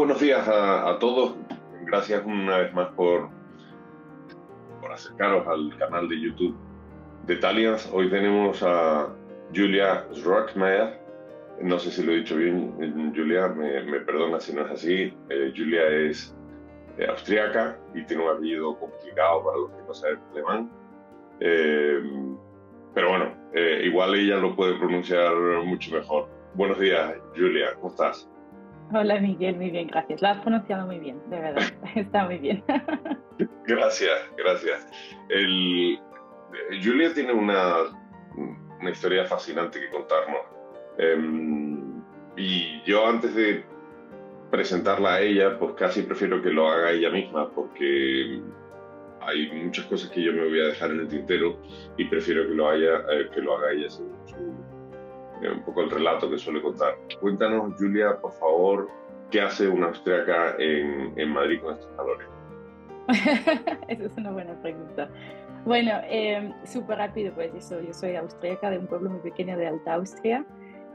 Buenos días a todos. Gracias una vez más por acercaros al canal de YouTube de Taliance. Hoy tenemos a Julia Schrockmeyer. No sé si lo he dicho bien, Julia, me perdona si no es así. Julia es austriaca y tiene un apellido complicado para los que no saben alemán. Eh, pero bueno, igual ella lo puede pronunciar mucho mejor. Buenos días, Julia, ¿cómo estás? Hola Miguel, muy bien, gracias. Lo has pronunciado muy bien, de verdad. Está muy bien. Gracias, gracias. Julia tiene una historia fascinante que contarnos. Y yo antes de presentarla a ella, pues casi prefiero que lo haga ella misma, porque hay muchas cosas que yo me voy a dejar en el tintero y prefiero que lo haga ella según un poco el relato que suele contar. Cuéntanos, Julia, por favor, ¿qué hace una austriaca en Madrid con estos calores? Esa es una buena pregunta. Bueno, súper rápido, pues eso, yo soy austríaca de un pueblo muy pequeño de Alta Austria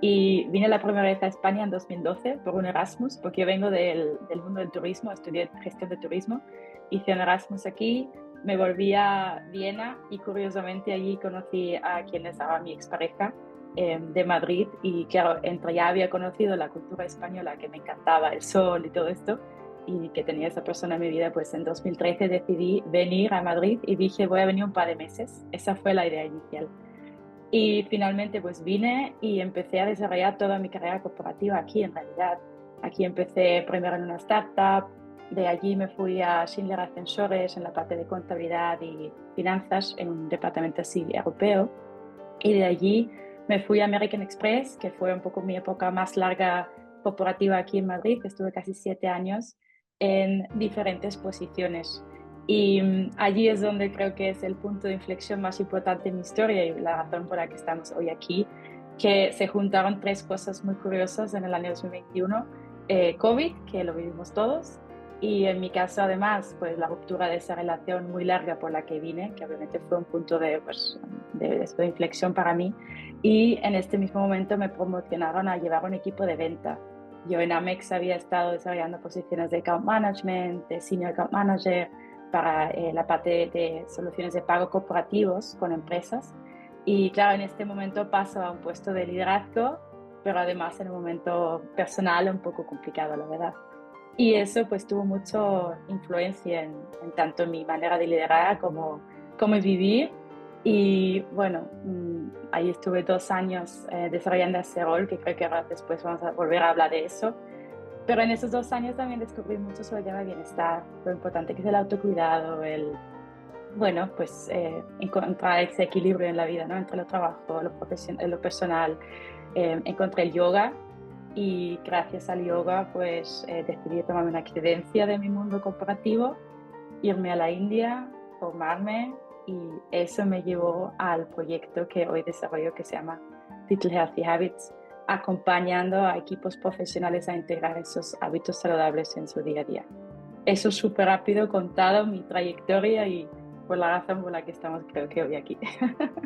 y vine la primera vez a España en 2012 por un Erasmus, porque yo vengo del mundo del turismo, estudié gestión de turismo, hice un Erasmus aquí, me volví a Viena y curiosamente allí conocí a quien es ahora mi expareja de Madrid y claro, entre ya había conocido la cultura española que me encantaba, el sol y todo esto y que tenía esa persona en mi vida, pues en 2013 decidí venir a Madrid y dije voy a venir un par de meses. Esa fue la idea inicial. Y finalmente pues vine y empecé a desarrollar toda mi carrera corporativa aquí en realidad. Aquí empecé primero en una startup, de allí me fui a Schindler Ascensores en la parte de contabilidad y finanzas en un departamento así europeo y de allí me fui a American Express, que fue un poco mi época más larga corporativa aquí en Madrid, que estuve casi 7 años en diferentes posiciones. Y allí es donde creo que es el punto de inflexión más importante en mi historia y la razón por la que estamos hoy aquí, que se juntaron tres cosas muy curiosas en el año 2021. COVID, que lo vivimos todos, y en mi caso, además, pues la ruptura de esa relación muy larga por la que vine, que obviamente fue un punto de inflexión para mí. Y en este mismo momento me promocionaron a llevar un equipo de venta. Yo en Amex había estado desarrollando posiciones de account management, de senior account manager, para la parte de soluciones de pago corporativos con empresas. Y claro, en este momento paso a un puesto de liderazgo, pero además en un momento personal un poco complicado, la verdad. Y eso pues tuvo mucha influencia en tanto mi manera de liderar como vivir. Y bueno, ahí estuve 2 años desarrollando ese rol, que creo que ahora después vamos a volver a hablar de eso. Pero en esos 2 años también descubrí mucho sobre el tema de bienestar, lo importante que es el autocuidado, bueno, pues encontrar ese equilibrio en la vida, ¿no? Entre lo trabajo, lo personal. Encontré el yoga y gracias al yoga pues decidí tomarme una credencia de mi mundo corporativo, irme a la India, formarme y eso me llevó al proyecto que hoy desarrollo que se llama Digital Healthy Habits, acompañando a equipos profesionales a integrar esos hábitos saludables en su día a día. Eso es súper rápido contado mi trayectoria y por la razón por la que estamos creo que hoy aquí.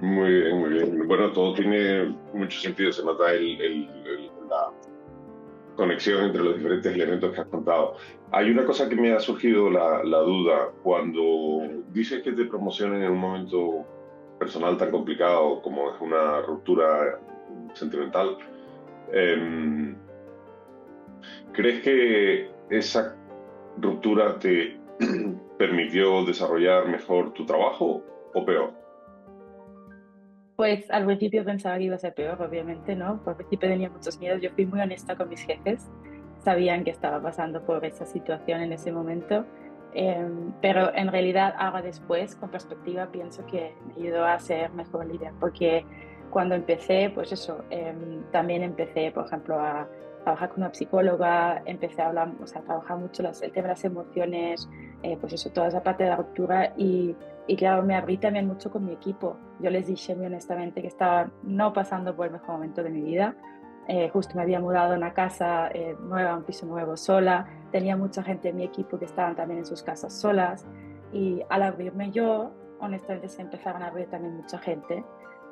Muy bien, muy bien. Bueno, todo tiene mucho sentido. Se nota la conexión entre los diferentes elementos que has contado. Hay una cosa que me ha surgido la duda. Cuando dices que te promocionan en un momento personal tan complicado como es una ruptura sentimental, em, ¿crees que esa ruptura te permitió desarrollar mejor tu trabajo o peor? Pues al principio pensaba que iba a ser peor, obviamente, ¿no? Al principio tenía muchos miedos. Yo fui muy honesta con mis jefes. Sabían que estaba pasando por esa situación en ese momento. Pero en realidad, ahora después, con perspectiva, pienso que me ayudó a ser mejor líder. Porque cuando empecé, pues eso, también empecé, por ejemplo, a trabajar con una psicóloga, empecé a hablar, o sea, a trabajar mucho el tema de las emociones, pues eso, toda esa parte de la ruptura y claro, me abrí también mucho con mi equipo. Yo les dije muy honestamente que estaba no pasando por el mejor momento de mi vida. Justo me había mudado a una casa nueva, un piso nuevo sola. Tenía mucha gente en mi equipo que estaban también en sus casas solas. Y al abrirme yo, honestamente se empezaron a abrir también mucha gente.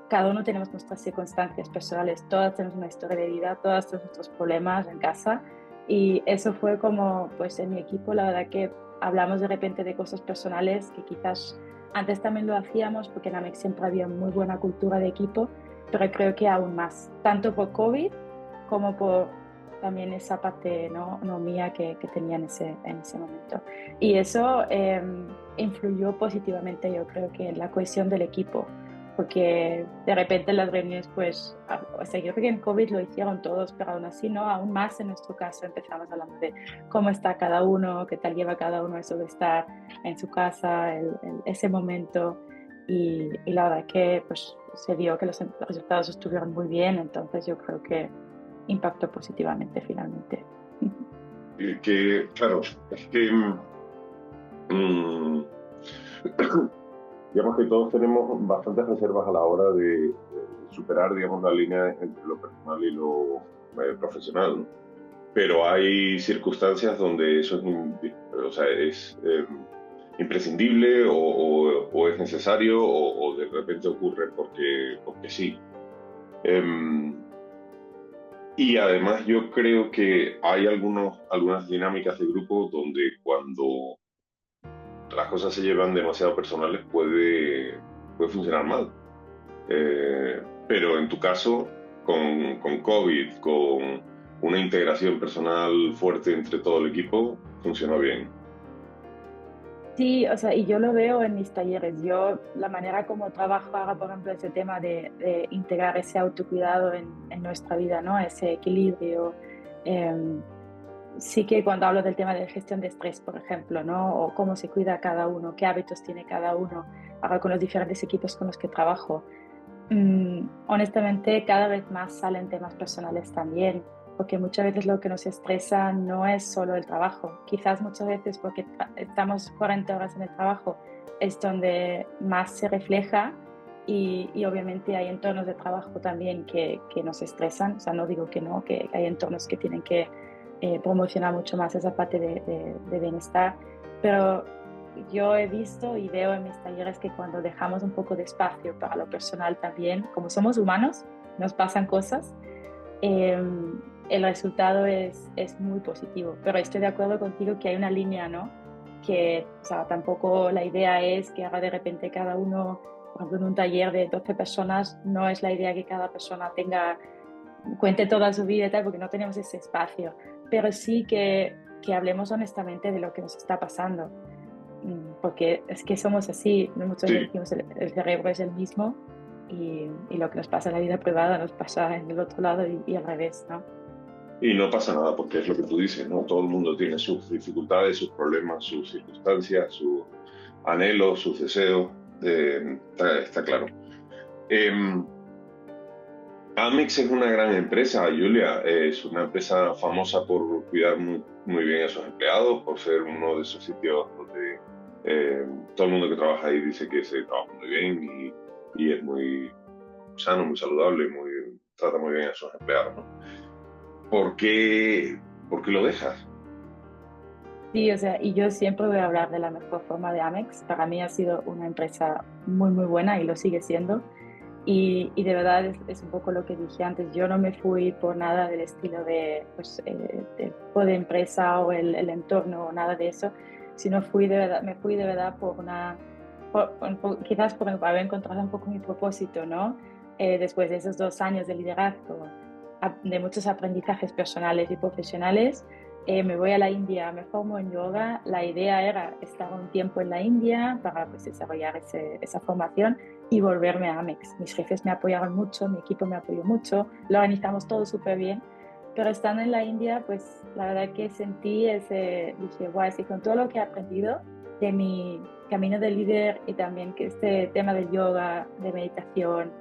Cada uno tenemos nuestras circunstancias personales, todas tenemos una historia de vida, todas tenemos nuestros problemas en casa Y eso fue como, pues en mi equipo, la verdad que hablamos de repente de cosas personales que quizás antes también lo hacíamos porque en Amex siempre había muy buena cultura de equipo, pero creo que aún más, tanto por COVID como por también esa parte no mía que tenía en ese momento. Y eso influyó positivamente, yo creo que en la cohesión del equipo, porque de repente las reuniones, pues, o sea, yo creo que en COVID lo hicieron todos, pero aún así, ¿no? Aún más en nuestro caso empezamos hablando de cómo está cada uno, qué tal lleva cada uno eso de estar en su casa, ese momento. Y la verdad que pues se vio que los resultados estuvieron muy bien, entonces yo creo que impactó positivamente finalmente. Que, claro, es que mm, digamos que todos tenemos bastantes reservas a la hora de superar, digamos, la línea entre lo personal y lo profesional, ¿no? Pero hay circunstancias donde eso o sea, es imprescindible o es necesario o de repente ocurre porque sí. Em, y además yo creo que hay algunas dinámicas de grupo donde cuando las cosas se llevan demasiado personales puede funcionar mal. Pero en tu caso, con COVID, con una integración personal fuerte entre todo el equipo, funcionó bien. Sí, o sea, y yo lo veo en mis talleres. Yo, la manera como trabajo ahora, por ejemplo, ese tema de integrar ese autocuidado en nuestra vida, ¿no? Ese equilibrio. Eh, sí que cuando hablo del tema de gestión de estrés, por ejemplo, ¿no? O cómo se cuida cada uno, qué hábitos tiene cada uno, ahora con los diferentes equipos con los que trabajo. Honestamente, cada vez más salen temas personales también, porque muchas veces lo que nos estresa no es solo el trabajo. Quizás muchas veces porque estamos 40 horas en el trabajo es donde más se refleja y obviamente hay entornos de trabajo también que nos estresan. O sea, no digo que no, que hay entornos que tienen que promocionar mucho más esa parte de bienestar, pero yo he visto y veo en mis talleres que cuando dejamos un poco de espacio para lo personal también, como somos humanos, nos pasan cosas, eh, el resultado es muy positivo. Pero estoy de acuerdo contigo que hay una línea, ¿no? Que, o sea, tampoco la idea es que ahora de repente cada uno, por ejemplo, en un taller de 12 personas, no es la idea que cada persona cuente toda su vida y tal, porque no tenemos ese espacio. Pero sí que hablemos honestamente de lo que nos está pasando, porque es que somos así, ¿no? Muchas veces Sí, decimos el cerebro es el mismo y lo que nos pasa en la vida privada nos pasa en el otro lado y al revés, ¿no? y no pasa nada porque es lo que tú dices, ¿no? Todo el mundo tiene sus dificultades, sus problemas, sus circunstancias, sus anhelos, sus deseos, está claro. Eh, Amex es una gran empresa, Julia. Es una empresa famosa por cuidar muy bien a sus empleados, por ser uno de esos sitios donde eh, todo el mundo que trabaja ahí dice que se trabaja muy bien y es muy sano, muy saludable, trata muy bien a sus empleados, ¿no? ¿Por qué, por qué lo dejas? Sí, o sea, y yo siempre voy a hablar de la mejor forma de Amex. Para mí ha sido una empresa muy, muy buena y lo sigue siendo. Y de verdad es un poco lo que dije antes, yo no me fui por nada del estilo de, pues, del tipo de empresa o el entorno o nada de eso, sino me fui de verdad por quizás por haber encontrado un poco mi propósito, ¿no? Después de esos 2 años de liderazgo, de muchos aprendizajes personales y profesionales, me voy a la India, me formo en yoga. La idea era estar un tiempo en la India para pues, desarrollar esa formación y volverme a Amex. Mis jefes me apoyaron mucho, mi equipo me apoyó mucho, lo organizamos todo súper bien, pero estando en la India, pues la verdad que dije, guau, es que con todo lo que he aprendido de mi camino de líder y también que este tema del yoga, de meditación,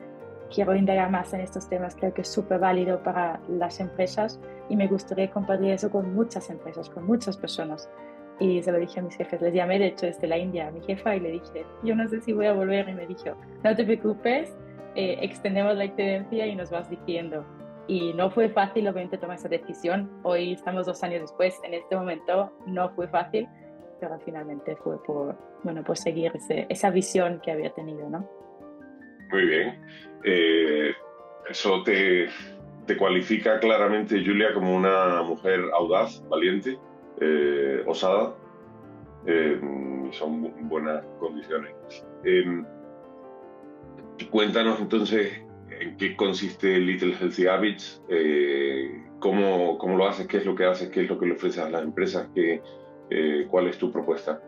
quiero indagar más en estos temas, creo que es súper válido para las empresas y me gustaría compartir eso con muchas empresas, con muchas personas. Y se lo dije a mis jefes, les llamé de hecho desde la India a mi jefa y le dije, yo no sé si voy a volver y me dijo, no te preocupes, extendemos la excedencia y nos vas diciendo. Y no fue fácil obviamente tomar esa decisión, hoy estamos 2 años después, en este momento no fue fácil, pero finalmente fue por seguir esa visión que había tenido, ¿no? Muy bien. Eh, eso te cualifica claramente, Julia, como una mujer audaz, valiente, osada, y son buenas condiciones. Cuéntanos entonces en qué consiste Little Healthy Habits, cómo lo haces, qué es lo que haces, qué es lo que le ofreces a las empresas, cuál es tu propuesta.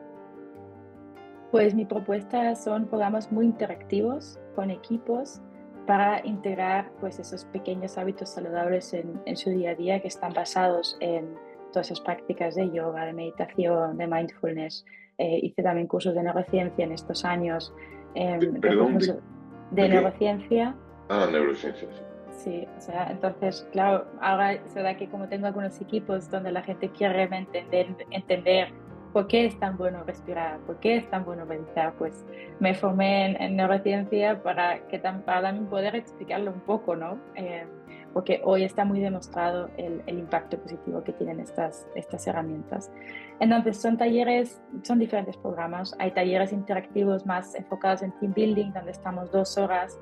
Pues mi propuesta son programas muy interactivos con equipos para integrar pues esos pequeños hábitos saludables en su día a día que están basados en todas esas prácticas de yoga, de meditación, de mindfulness. Hice también cursos de neurociencia en estos años. Entonces, Perdón, de de qué? neurociencia. Ah, neurociencia, sí. Sí, o sea, entonces, claro, ahora es verdad que como tengo algunos equipos donde la gente quiere realmente entender por qué es tan bueno respirar, por qué es tan bueno meditar, pues me formé en neurociencia para también poder explicarlo un poco, ¿no? Porque hoy está muy demostrado el impacto positivo que tienen estas herramientas. Entonces, son talleres, son diferentes programas. Hay talleres interactivos más enfocados en team building, donde estamos 2 horas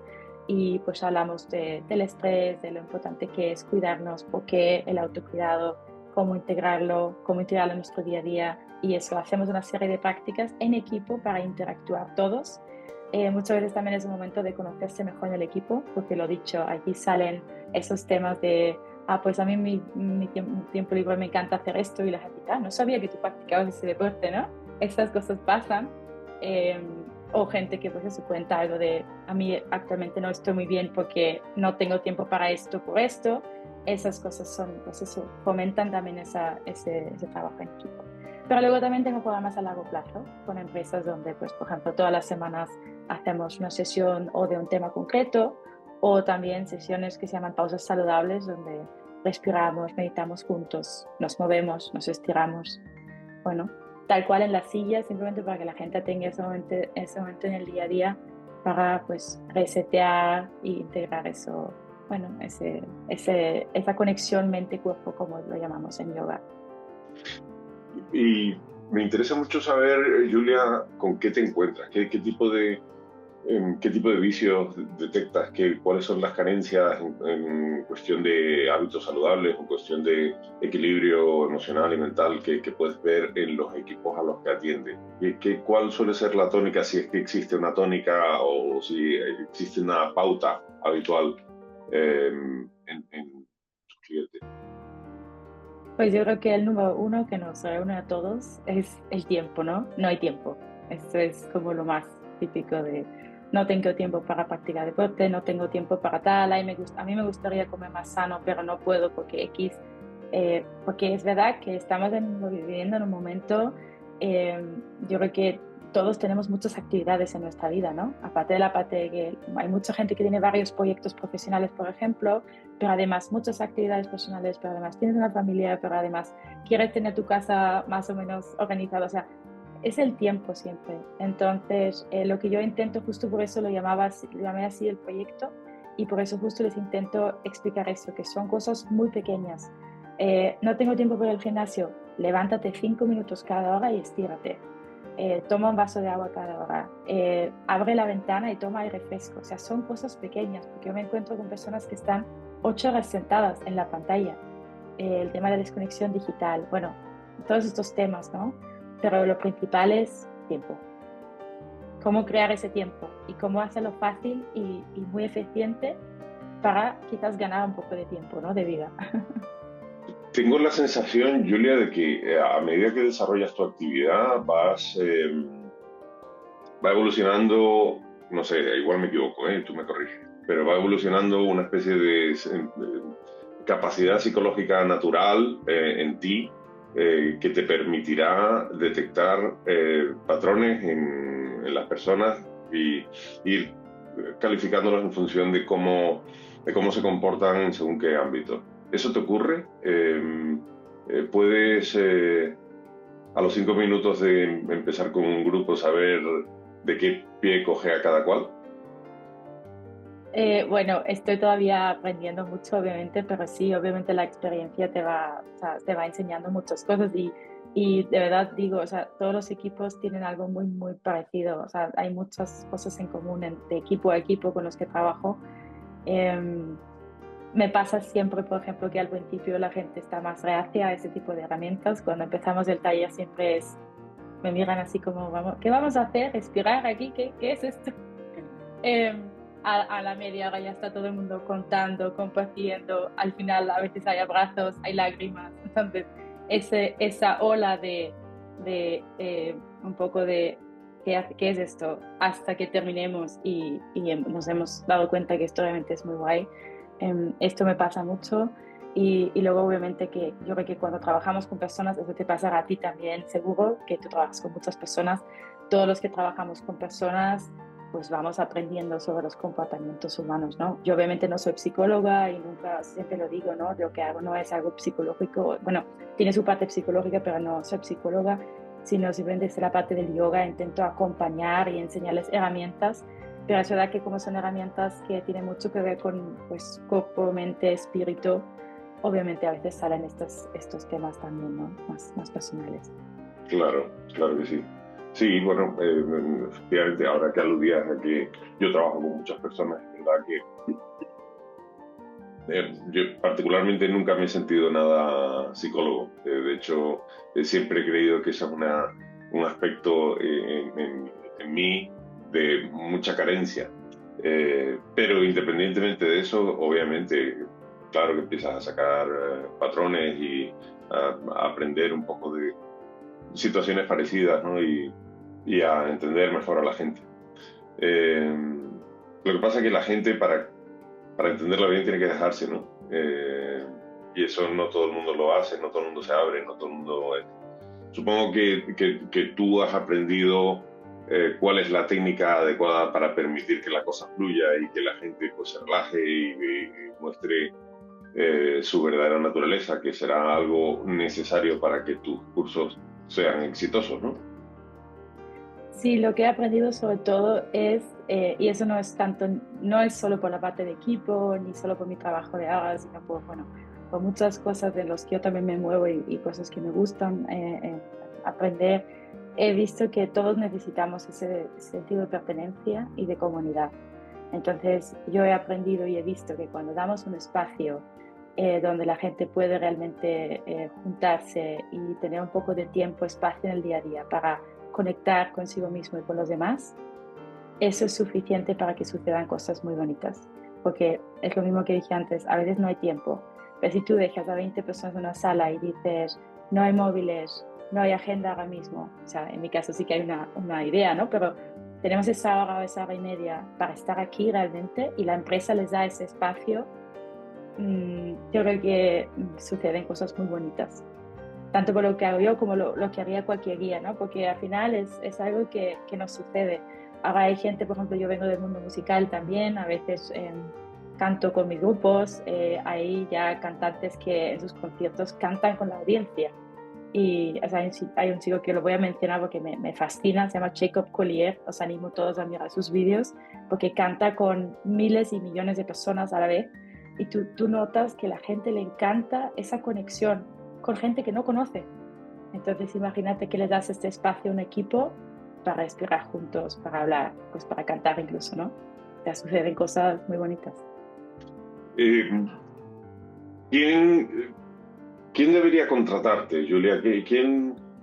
y pues hablamos del estrés, de lo importante que es cuidarnos, por qué el autocuidado, cómo integrarlo en nuestro día a día, y eso, hacemos una serie de prácticas en equipo para interactuar todos. Muchas veces también es un momento de conocerse mejor en el equipo, porque lo dicho, aquí salen esos temas de, pues a mí mi tiempo libre me encanta hacer esto, y la gente, no sabía que tú practicabas ese deporte, ¿no? Estas cosas pasan. O gente que pues se cuenta algo de, a mí actualmente no estoy muy bien porque no tengo tiempo para esto por esto. Esas cosas son, pues eso, fomentan también ese trabajo en equipo. Pero luego también tengo programas a largo plazo con empresas donde, pues, por ejemplo, todas las semanas hacemos una sesión o de un tema concreto, o también sesiones que se llaman pausas saludables, donde respiramos, meditamos juntos, nos movemos, nos estiramos. Bueno, tal cual en la silla, simplemente para que la gente tenga ese momento en el día a día para pues resetear e integrar eso, bueno, esa conexión mente-cuerpo, como lo llamamos en yoga. Y me interesa mucho saber, Julia, con qué te encuentras, qué tipo de vicios detectas, cuáles son las carencias en cuestión de hábitos saludables, en cuestión de equilibrio emocional y mental que puedes ver en los equipos a los que atiendes. ¿Cuál suele ser la tónica, si es que existe una tónica o si existe una pauta habitual en tus clientes? Pues yo creo que el número uno que nos reúne a todos es el tiempo, ¿no? No hay tiempo. Esto es como lo más típico de no tengo tiempo para practicar deporte, no tengo tiempo para tal, a mí me gustaría comer más sano, pero no puedo porque X. Porque es verdad que estamos viviendo en un momento, yo creo que todos tenemos muchas actividades en nuestra vida, ¿no? Aparte de la parte de que hay mucha gente que tiene varios proyectos profesionales, por ejemplo, pero además muchas actividades personales, pero además tienes una familia, pero además quieres tener tu casa más o menos organizada, o sea, es el tiempo siempre. Entonces, lo que yo intento, justo por eso lo llamé así el proyecto, y por eso justo les intento explicar eso, que son cosas muy pequeñas. No tengo tiempo para el gimnasio, levántate 5 minutos cada hora y estírate. Toma un vaso de agua cada hora, abre la ventana y toma aire fresco. O sea, son cosas pequeñas, porque yo me encuentro con personas que están 8 horas sentadas en la pantalla. El tema de desconexión digital, bueno, todos estos temas, ¿no? Pero lo principal es tiempo. Cómo crear ese tiempo y cómo hacerlo fácil y muy eficiente para quizás ganar un poco de tiempo, ¿no? De vida. Tengo la sensación, Julia, de que a medida que desarrollas tu actividad va evolucionando, no sé, igual me equivoco, tú me corriges, pero va evolucionando una especie de capacidad psicológica natural en ti que te permitirá detectar patrones en las personas y ir calificándolos en función de cómo se comportan en según qué ámbito. ¿Eso te ocurre? ¿Puedes a los 5 minutos de empezar con un grupo saber de qué pie coge a cada cual? Bueno, estoy todavía aprendiendo mucho, obviamente, pero sí, obviamente la experiencia o sea, te va enseñando muchas cosas, y de verdad digo, o sea, todos los equipos tienen algo muy, muy parecido. O sea, hay muchas cosas en común de equipo a equipo con los que trabajo. Eh, Me pasa siempre, por ejemplo, que al principio la gente está más reacia a ese tipo de herramientas. Cuando empezamos el taller siempre me miran así como, ¿qué vamos a hacer? ¿Respirar aquí? ¿Qué es esto? Eh, a la media hora ya está todo el mundo contando, compartiendo. Al final a veces hay abrazos, hay lágrimas. Entonces, esa ola de un poco de ¿qué es esto? Hasta que terminemos y nos hemos dado cuenta que esto realmente es muy guay. Esto me pasa mucho. Y luego obviamente que yo creo que cuando trabajamos con personas, eso te pasará a ti también, seguro, que tú trabajas con muchas personas. Todos los que trabajamos con personas, pues vamos aprendiendo sobre los comportamientos humanos, ¿no? Yo obviamente no soy psicóloga y nunca, siempre lo digo, ¿no? Lo que hago no es algo psicológico, bueno, tiene su parte psicológica, pero no soy psicóloga, sino simplemente es la parte del yoga. Intento acompañar y enseñarles herramientas, pero es verdad que como son herramientas que tienen mucho que ver con, pues, cuerpo, mente, espíritu, obviamente a veces salen estos temas también, ¿no? Más personales. Claro, claro que sí. Sí, bueno, efectivamente, ahora que aludías a que yo trabajo con muchas personas, es verdad que yo particularmente nunca me he sentido nada psicólogo. De hecho, siempre he creído que ese es un aspecto en mí de mucha carencia. Pero independientemente de eso, obviamente, claro que empiezas a sacar patrones y a aprender un poco de situaciones parecidas, ¿no? Y a entender mejor a la gente. Eh, lo que pasa es que la gente, para entenderla bien, tiene que dejarse, ¿no? Y eso no todo el mundo lo hace, no todo el mundo se abre, no todo el mundo... Supongo que tú has aprendido cuál es la técnica adecuada para permitir que la cosa fluya y que la gente pues, se relaje y muestre su verdadera naturaleza, que será algo necesario para que tus cursos sean exitosos, ¿no? Sí, lo que he aprendido sobre todo es, y eso no es tanto, no es solo por la parte de equipo, ni solo por mi trabajo de ahora, sino bueno, por muchas cosas de las que yo también me muevo y cosas que me gustan aprender. He visto que todos necesitamos ese sentido de pertenencia y de comunidad. Entonces, yo he aprendido y he visto que cuando damos un espacio donde la gente puede realmente juntarse y tener un poco de tiempo, espacio en el día a día para conectar consigo mismo y con los demás, eso es suficiente para que sucedan cosas muy bonitas. Porque es lo mismo que dije antes, a veces no hay tiempo. Pero si tú dejas a 20 personas en una sala y dices, no hay móviles, no hay agenda ahora mismo, o sea, en mi caso sí que hay una idea, ¿no? Pero tenemos esa hora y media para estar aquí realmente y la empresa les da ese espacio, yo creo que suceden cosas muy bonitas tanto por lo que hago yo como lo que haría cualquier guía, ¿no? Porque al final es algo que nos sucede. Ahora hay gente, por ejemplo, yo vengo del mundo musical también, a veces canto con mis grupos, hay ya cantantes que en sus conciertos cantan con la audiencia. Y o sea, hay un chico que lo voy a mencionar porque me fascina, se llama Jacob Collier, os animo todos a mirar sus vídeos, porque canta con miles y millones de personas a la vez, y tú notas que a la gente le encanta esa conexión con gente que no conoce. Entonces imagínate que le das este espacio a un equipo para respirar juntos, para hablar, pues para cantar incluso, ¿no? Te suceden cosas muy bonitas. Eh, ¿quién, ¿Quién debería contratarte, Julia?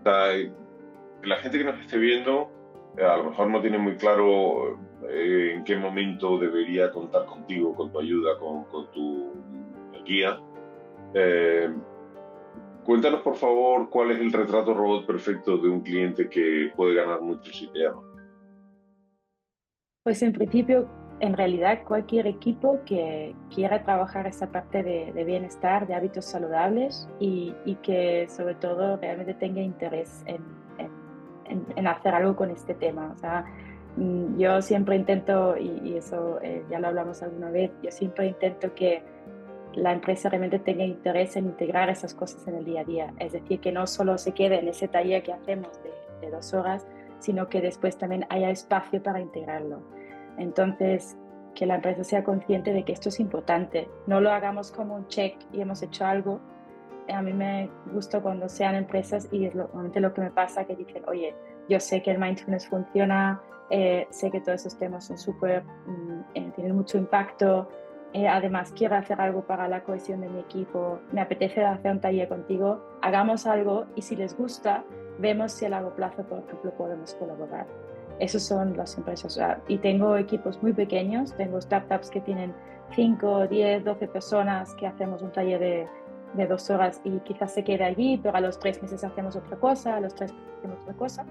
La gente que nos esté viendo a lo mejor no tiene muy claro en qué momento debería contar contigo, con tu ayuda, con tu guía. Eh, Cuéntanos, por favor, cuál es el retrato robot perfecto de un cliente que puede ganar mucho si te llama. Pues en principio, en realidad, cualquier equipo que quiera trabajar esa parte de bienestar, de hábitos saludables y que sobre todo realmente tenga interés en hacer algo con este tema. O sea, yo siempre intento, y eso ya lo hablamos alguna vez, yo siempre intento que la empresa realmente tenga interés en integrar esas cosas en el día a día. Es decir, que no solo se quede en ese taller que hacemos de 2 horas, sino que después también haya espacio para integrarlo. Entonces, que la empresa sea consciente de que esto es importante. No lo hagamos como un check y hemos hecho algo. A mí me gusta cuando sean empresas y es normalmente lo que me pasa, que dicen, oye, yo sé que el mindfulness funciona, sé que todos esos temas son súper, tienen mucho impacto, Además, quiero hacer algo para la cohesión de mi equipo, me apetece hacer un taller contigo, hagamos algo y si les gusta, vemos si a largo plazo, por ejemplo, podemos colaborar. Esos son las empresas. Y tengo equipos muy pequeños, tengo startups que tienen 5, 10, 12 personas que hacemos un taller de 2 horas y quizás se quede allí, pero a los 3 meses hacemos otra cosa, a los 3 meses hacemos otra cosa.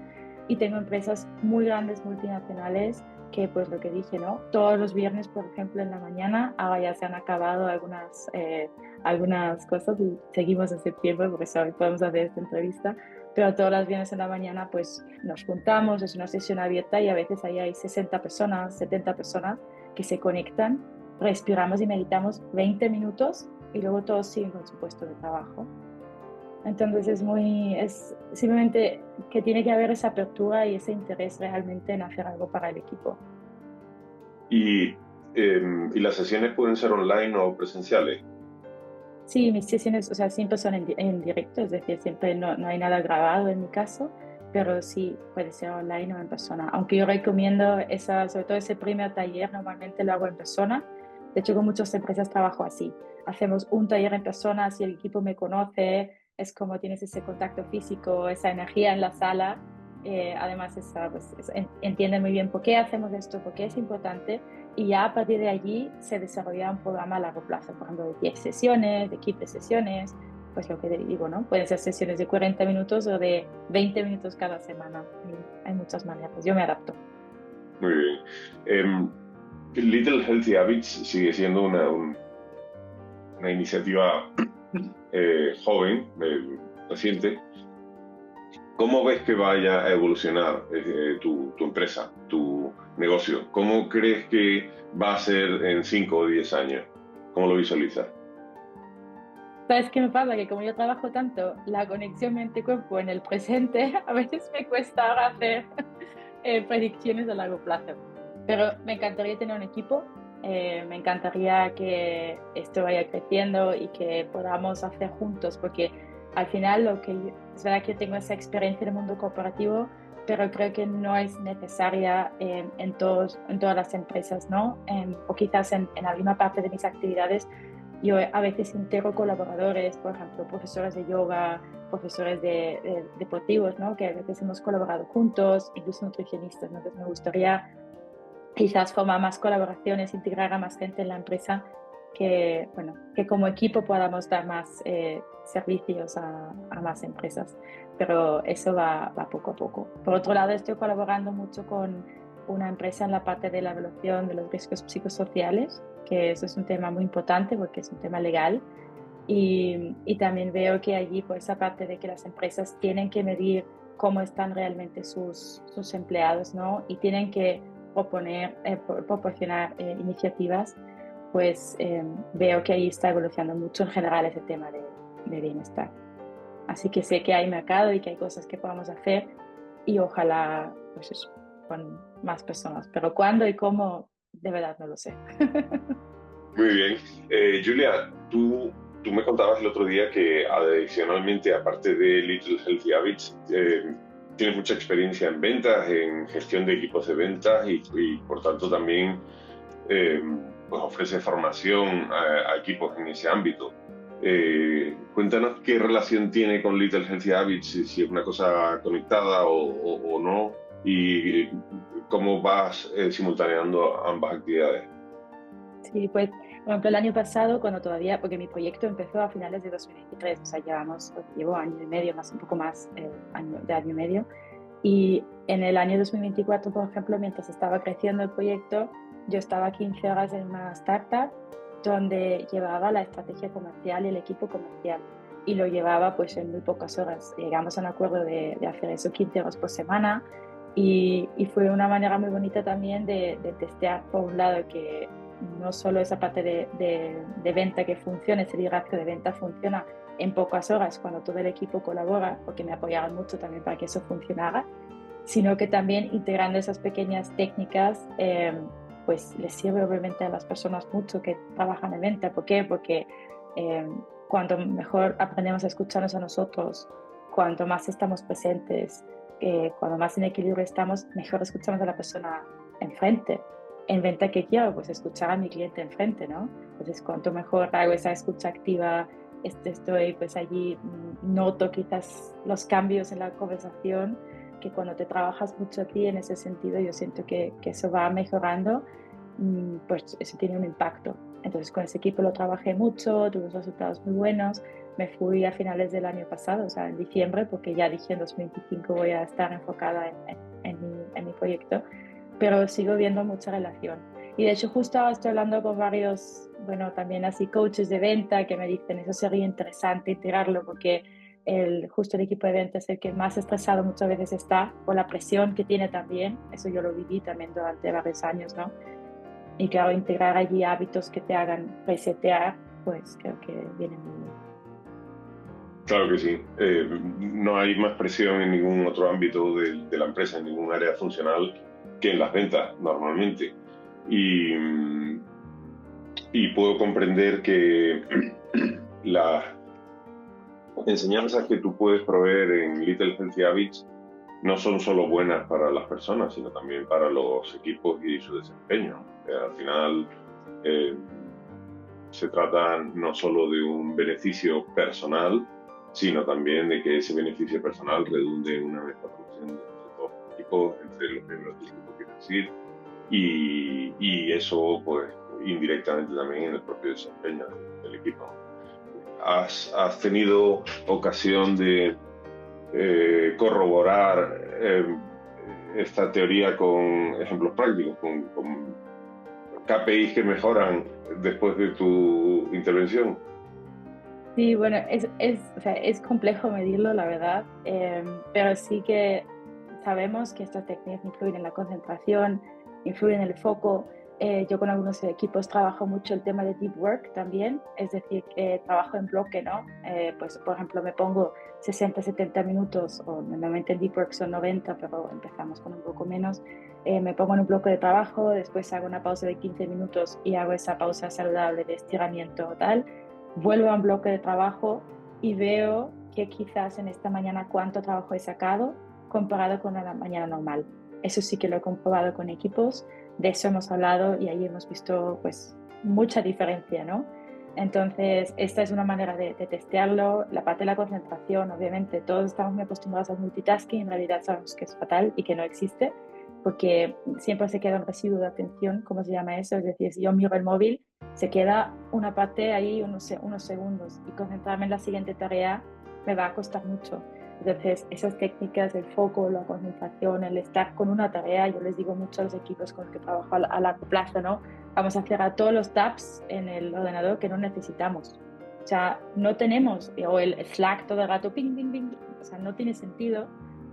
Y tengo empresas muy grandes, multinacionales, que pues lo que dije, ¿no? Todos los viernes, por ejemplo, en la mañana, ahora ya se han acabado algunas cosas y seguimos en septiembre, porque hoy podemos hacer esta entrevista, pero todos los viernes en la mañana pues nos juntamos, es una sesión abierta y a veces ahí hay 60 personas, 70 personas que se conectan, respiramos y meditamos 20 minutos y luego todos siguen con su puesto de trabajo. Entonces es simplemente que tiene que haber esa apertura y ese interés realmente en hacer algo para el equipo. Y, y las sesiones pueden ser online o presenciales. Sí, mis sesiones, o sea, siempre son en directo, es decir, siempre no hay nada grabado en mi caso, pero sí puede ser online o en persona. Aunque yo recomiendo sobre todo ese primer taller, normalmente lo hago en persona. De hecho, con muchas empresas trabajo así. Hacemos un taller en persona, si el equipo me conoce, es como tienes ese contacto físico, esa energía en la sala. Además, entienden muy bien por qué hacemos esto, por qué es importante. Y ya a partir de allí se desarrolla un programa a largo plazo, por ejemplo, de 10 sesiones, de 15 sesiones, pues lo que digo, ¿no? Pueden ser sesiones de 40 minutos o de 20 minutos cada semana. Hay muchas maneras, yo me adapto. Muy bien. Little Healthy Habits sigue siendo una iniciativa joven, reciente. ¿Cómo ves que vaya a evolucionar tu empresa, tu negocio? ¿Cómo crees que va a ser en 5 o 10 años? ¿Cómo lo visualizas? ¿Sabes qué me pasa? Que como yo trabajo tanto la conexión mente-cuerpo en el presente, a veces me cuesta ahora hacer predicciones a largo plazo. Pero me encantaría tener un equipo, me encantaría que esto vaya creciendo y que podamos hacer juntos, porque al final es verdad que tengo esa experiencia en el mundo corporativo, pero creo que no es necesaria en todas las empresas, ¿no? O quizás en alguna parte de mis actividades. Yo a veces integro colaboradores, por ejemplo, profesores de yoga, profesores de deportivos, ¿no? Que a veces hemos colaborado juntos, incluso nutricionistas, ¿no? Entonces me gustaría quizás formar más colaboraciones, integrar a más gente en la empresa, bueno, que como equipo podamos dar más servicios a más empresas. Pero eso va poco a poco. Por otro lado, estoy colaborando mucho con una empresa en la parte de la evaluación de los riesgos psicosociales, que eso es un tema muy importante porque es un tema legal. Y también veo que allí, por esa parte de que las empresas tienen que medir cómo están realmente sus empleados, ¿no? Y tienen que proporcionar iniciativas, pues veo que ahí está evolucionando mucho en general ese tema de bienestar. Así que sé que hay mercado y que hay cosas que podamos hacer y ojalá, pues eso, con más personas. Pero cuándo y cómo, de verdad no lo sé. Muy bien. Julia, tú me contabas el otro día que adicionalmente, aparte de Little Healthy Habits, tienes mucha experiencia en ventas, en gestión de equipos de ventas y por tanto también eh, pues ofrece formación a equipos en ese ámbito. Cuéntanos qué relación tiene con Little Healthy Habits, si es una cosa conectada o no, y cómo vas simultaneando ambas actividades. Sí, pues, por ejemplo, el año pasado, cuando todavía, porque mi proyecto empezó a finales de 2023, o sea, llevo año y medio, más un poco más de año y medio, y en el año 2024, por ejemplo, mientras estaba creciendo el proyecto, yo estaba 15 horas en una startup donde llevaba la estrategia comercial y el equipo comercial, y lo llevaba pues en muy pocas horas. Llegamos a un acuerdo de hacer eso 15 horas por semana, y fue una manera muy bonita también de testear, por un lado, que no solo esa parte de venta que funciona, ese liderazgo de venta funciona en pocas horas cuando todo el equipo colabora, porque me apoyaron mucho también para que eso funcionara, sino que también integrando esas pequeñas técnicas, pues les sirve obviamente a las personas mucho que trabajan en venta. ¿Por qué? Porque cuanto mejor aprendemos a escucharnos a nosotros, cuanto más estamos presentes, cuando más en equilibrio estamos, mejor escuchamos a la persona enfrente. en venta, ¿qué quiero? Pues escuchar a mi cliente enfrente, ¿no? Entonces, cuanto mejor hago esa escucha activa, estoy pues allí, noto quizás los cambios en la conversación, que cuando te trabajas mucho a ti en ese sentido, yo siento que eso va mejorando, pues eso tiene un impacto. Entonces con ese equipo lo trabajé mucho, tuve resultados muy buenos, me fui a finales del año pasado, o sea, en diciembre, porque ya dije en 2025 voy a estar enfocada en mi proyecto, pero sigo viendo mucha relación. Y de hecho justo ahora estoy hablando con varios, bueno, también así coaches de venta que me dicen, eso sería interesante integrarlo porque justo el equipo de venta es el que más estresado muchas veces está, por la presión que tiene también, eso yo lo viví también durante varios años, ¿no? Y claro, integrar allí hábitos que te hagan resetear, pues creo que viene muy bien. Claro que sí. No hay más presión en ningún otro ámbito de la empresa, en ningún área funcional, que en las ventas, normalmente. Y, y puedo comprender que las enseñanzas que tú puedes proveer en Little Healthy Habits no son solo buenas para las personas, sino también para los equipos y su desempeño. Al final, eh, se trata no solo de un beneficio personal, sino también de que ese beneficio personal redunde en una mejor relación entre todos los equipos, entre los miembros del equipo, quiero decir, y eso, pues, indirectamente también en el propio desempeño del equipo. ¿Has tenido ocasión de corroborar esta teoría con ejemplos prácticos, con KPIs que mejoran después de tu intervención? Sí, bueno, o sea, es complejo medirlo, la verdad, pero sí que sabemos que estas técnicas influyen en la concentración, influyen en el foco. Yo con algunos equipos trabajo mucho el tema de deep work también, es decir, que trabajo en bloque, ¿no? Pues, por ejemplo, me pongo 60, 70 minutos, o normalmente en deep work son 90, pero empezamos con un poco menos. Me pongo en un bloque de trabajo, después hago una pausa de 15 minutos y hago esa pausa saludable de estiramiento o tal. Vuelvo a un bloque de trabajo y veo que quizás en esta mañana cuánto trabajo he sacado comparado con la mañana normal. Eso sí que lo he comprobado con equipos, de eso hemos hablado y ahí hemos visto pues mucha diferencia, ¿no? Entonces, esta es una manera de testearlo. La parte de la concentración, obviamente, todos estamos muy acostumbrados al multitasking, en realidad sabemos que es fatal y que no existe, porque siempre se queda un residuo de atención, ¿cómo se llama eso? Es decir, si yo miro el móvil, se queda una parte ahí unos segundos y concentrarme en la siguiente tarea me va a costar mucho. Entonces, esas técnicas del foco, la concentración, el estar con una tarea, yo les digo mucho a los equipos con los que trabajo a largo plazo, ¿no? Vamos a cerrar todos los tabs en el ordenador que no necesitamos. O sea, no tenemos, o el Slack todo el rato, ping, ping, ping, o sea, no tiene sentido,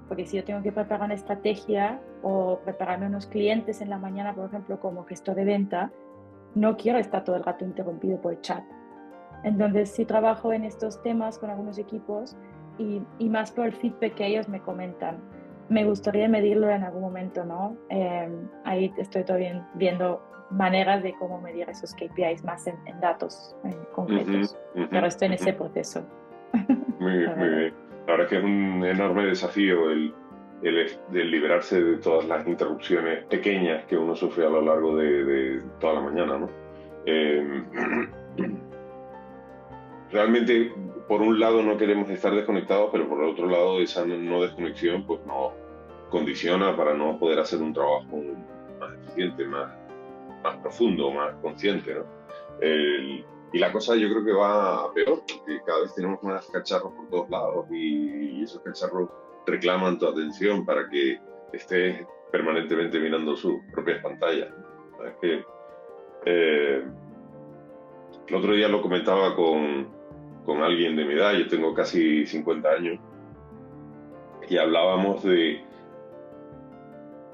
porque si yo tengo que preparar una estrategia o prepararme unos clientes en la mañana, por ejemplo, como gestor de venta, no quiero estar todo el rato interrumpido por el chat. Entonces sí trabajo en estos temas con algunos equipos y más por el feedback que ellos me comentan. Me gustaría medirlo en algún momento, ¿no? Ahí estoy todavía viendo maneras de cómo medir esos KPIs más en datos concretos, pero estoy en ese proceso. Muy bien. La verdad es que es un enorme desafío el liberarse de todas las interrupciones pequeñas que uno sufre a lo largo de toda la mañana, ¿no? Realmente, por un lado, no queremos estar desconectados, pero por el otro lado, esa no desconexión pues nos condiciona para no poder hacer un trabajo más eficiente, más profundo, más consciente, ¿no? Y la cosa yo creo que va a peor, porque cada vez tenemos más cacharros por todos lados y esos cacharros reclaman tu atención para que estés permanentemente mirando sus propias pantallas. ¿Sabes? El otro día lo comentaba con alguien de mi edad, yo tengo casi 50 años, y hablábamos de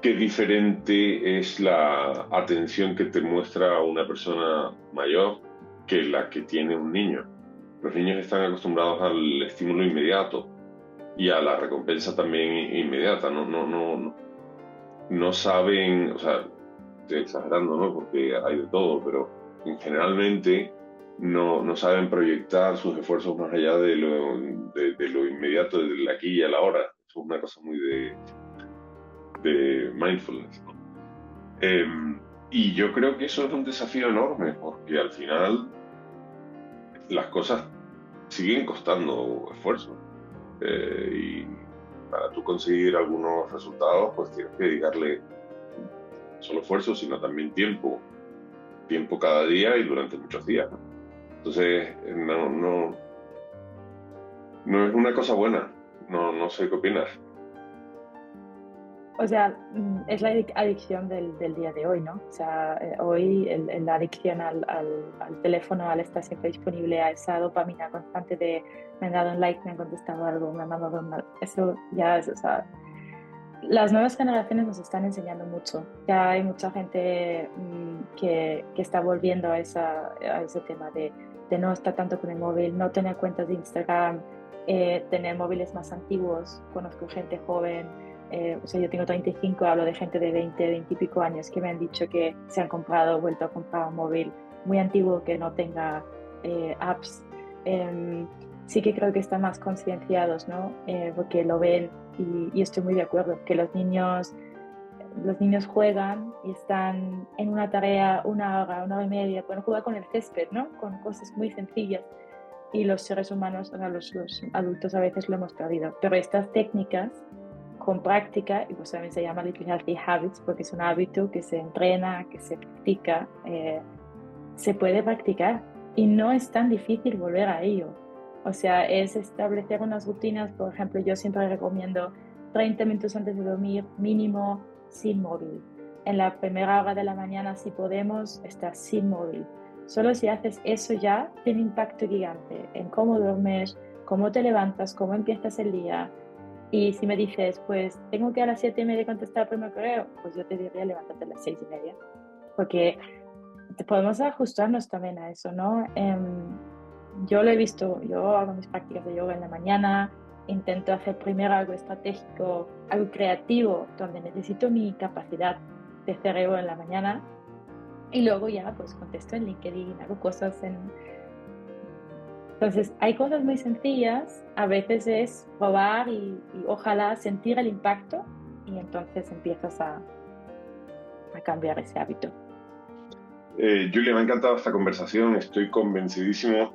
qué diferente es la atención que te muestra una persona mayor que la que tiene un niño. Los niños están acostumbrados al estímulo inmediato y a la recompensa también inmediata. No saben, o sea, estoy exagerando, ¿no? Porque hay de todo, pero generalmente no saben proyectar sus esfuerzos más allá de lo inmediato, del aquí y a la hora. Eso es una cosa muy de mindfulness, ¿no? Y yo creo que eso es un desafío enorme, porque al final las cosas siguen costando esfuerzo. Y para tú conseguir algunos resultados, pues tienes que dedicarle no solo esfuerzo, sino también tiempo. Tiempo cada día y durante muchos días, ¿no? Entonces, no es una cosa buena. No sé qué opinas. O sea, es la adicción del día de hoy, ¿no? O sea, hoy la adicción al teléfono, al estar siempre disponible, a esa dopamina constante de me han dado un like, me han contestado algo, me han mandado un... Eso ya es, o sea, las nuevas generaciones nos están enseñando mucho. Ya hay mucha gente que está volviendo a ese tema de no estar tanto con el móvil, no tener cuentas de Instagram, tener móviles más antiguos. Conozco gente joven, o sea, yo tengo 35, hablo de gente de 20, 20 y pico años que me han dicho que se han vuelto a comprar un móvil muy antiguo que no tenga apps. Sí que creo que están más concienciados, ¿no? Porque lo ven y estoy muy de acuerdo, que los niños juegan y están en una tarea una hora y media, pueden jugar con el césped, ¿no? Con cosas muy sencillas y los seres humanos, o sea, los adultos a veces lo hemos perdido. Pero estas técnicas con práctica, y pues también se llama Little Healthy Habits porque es un hábito que se entrena, que se practica, se puede practicar y no es tan difícil volver a ello. O sea, es establecer unas rutinas, por ejemplo, yo siempre recomiendo 30 minutos antes de dormir, mínimo sin móvil. En la primera hora de la mañana, si podemos, estar sin móvil. Solo si haces eso ya, tiene impacto gigante en cómo duermes, cómo te levantas, cómo empiezas el día. Y si me dices, pues tengo que a las 7:30 contestar el primer correo, pues yo te diría levántate a las 6:30. Porque podemos ajustarnos también a eso, ¿no? Yo lo he visto, yo hago mis prácticas de yoga en la mañana, intento hacer primero algo estratégico, algo creativo, donde necesito mi capacidad de cerebro en la mañana y luego ya pues contesto en LinkedIn, hago cosas en... Entonces hay cosas muy sencillas, a veces es probar y ojalá sentir el impacto y entonces empiezas a cambiar ese hábito. Julia, me ha encantado esta conversación. Estoy convencidísimo,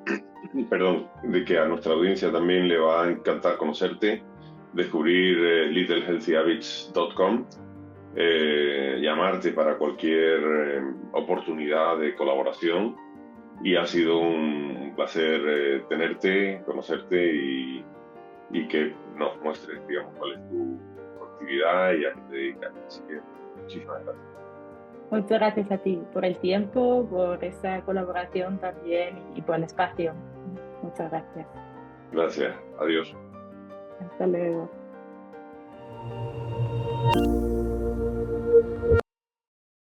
perdón, de que a nuestra audiencia también le va a encantar conocerte, descubrir littlehealthyhabits.com, llamarte para cualquier oportunidad de colaboración. Y ha sido un placer tenerte, conocerte y que nos muestres, digamos, cuál es tu actividad y a qué te dedicas. Así que muchísimas gracias. Muchas gracias a ti por el tiempo, por esa colaboración también y por el espacio. Muchas gracias. Gracias. Adiós. Hasta luego.